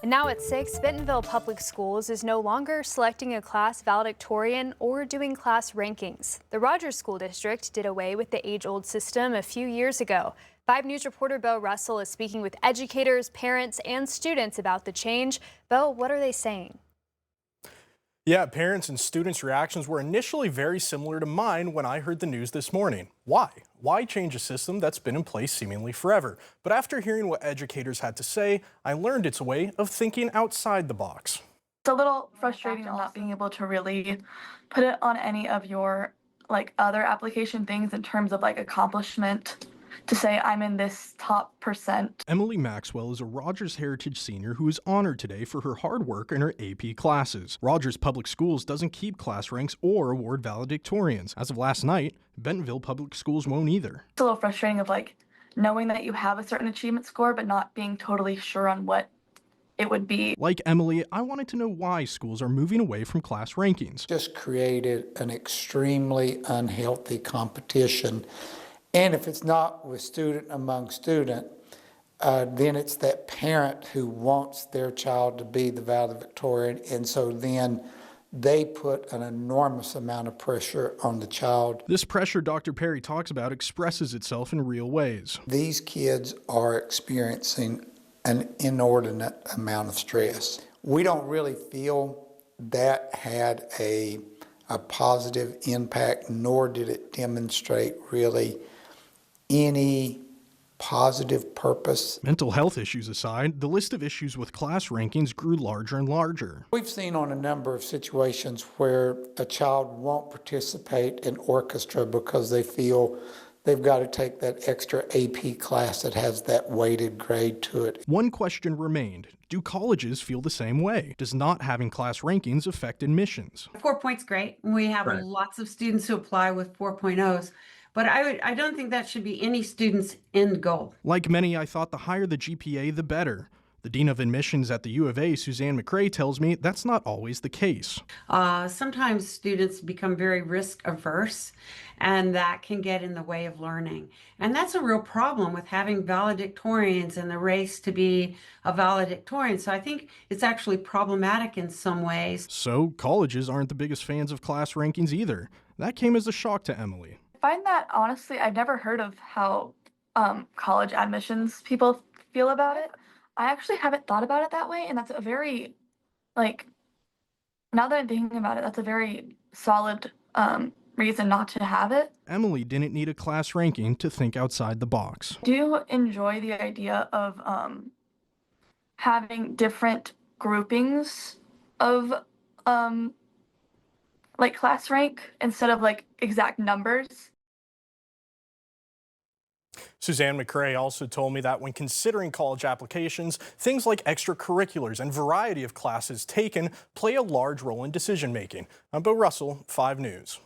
And now at 6, Bentonville Public Schools is no longer selecting a class valedictorian or doing class rankings. The Rogers School District did away with the age-old system a few years ago. 5 News reporter Bo Russell is speaking with educators, parents, and students about the change. Bo, what are they saying? Yeah, parents and students' reactions were initially very similar to mine when I heard the news this morning. Why? Why change a system that's been in place seemingly forever? But after hearing what educators had to say, I learned it's a way of thinking outside the box. It's a little frustrating not being able to really put it on any of your other application things in terms of accomplishment, to say I'm in this top percent. Emily Maxwell is a Rogers Heritage senior who is honored today for her hard work in her AP classes. Rogers Public Schools doesn't keep class ranks or award valedictorians. As of last night, Bentonville Public Schools won't either. It's a little frustrating of knowing that you have a certain achievement score but not being totally sure on what it would be. Like Emily, I wanted to know why schools are moving away from class rankings. Just created an extremely unhealthy competition. And if it's not with student among student, then it's that parent who wants their child to be the valedictorian, and so then they put an enormous amount of pressure on the child. This pressure Dr. Perry talks about expresses itself in real ways. These kids are experiencing an inordinate amount of stress. We don't really feel that had a positive impact, nor did it demonstrate really any positive purpose. Mental health issues aside, the list of issues with class rankings grew larger and larger. We've seen on a number of situations where a child won't participate in orchestra because they feel they've got to take that extra AP class that has that weighted grade to it. One question remained. Do colleges feel the same way? Does not having class rankings affect admissions? 4 points great. We have lots of students who apply with 4.0s. But I don't think that should be any student's end goal. Like many, I thought the higher the GPA, the better. The Dean of Admissions at the U of A, Suzanne McCrae, tells me that's not always the case. Sometimes students become very risk averse, and that can get in the way of learning. And that's a real problem with having valedictorians in the race to be a valedictorian. So I think it's actually problematic in some ways. So colleges aren't the biggest fans of class rankings either. That came as a shock to Emily. I find that, honestly, I've never heard of how college admissions people feel about it. I actually haven't thought about it that way, and that's a very, now that I'm thinking about it, that's a very solid reason not to have it. Emily didn't need a class ranking to think outside the box. Do you enjoy the idea of having different groupings of class rank instead of exact numbers? Suzanne McCrae also told me that when considering college applications, things like extracurriculars and variety of classes taken play a large role in decision making. I'm Bo Russell, 5 News.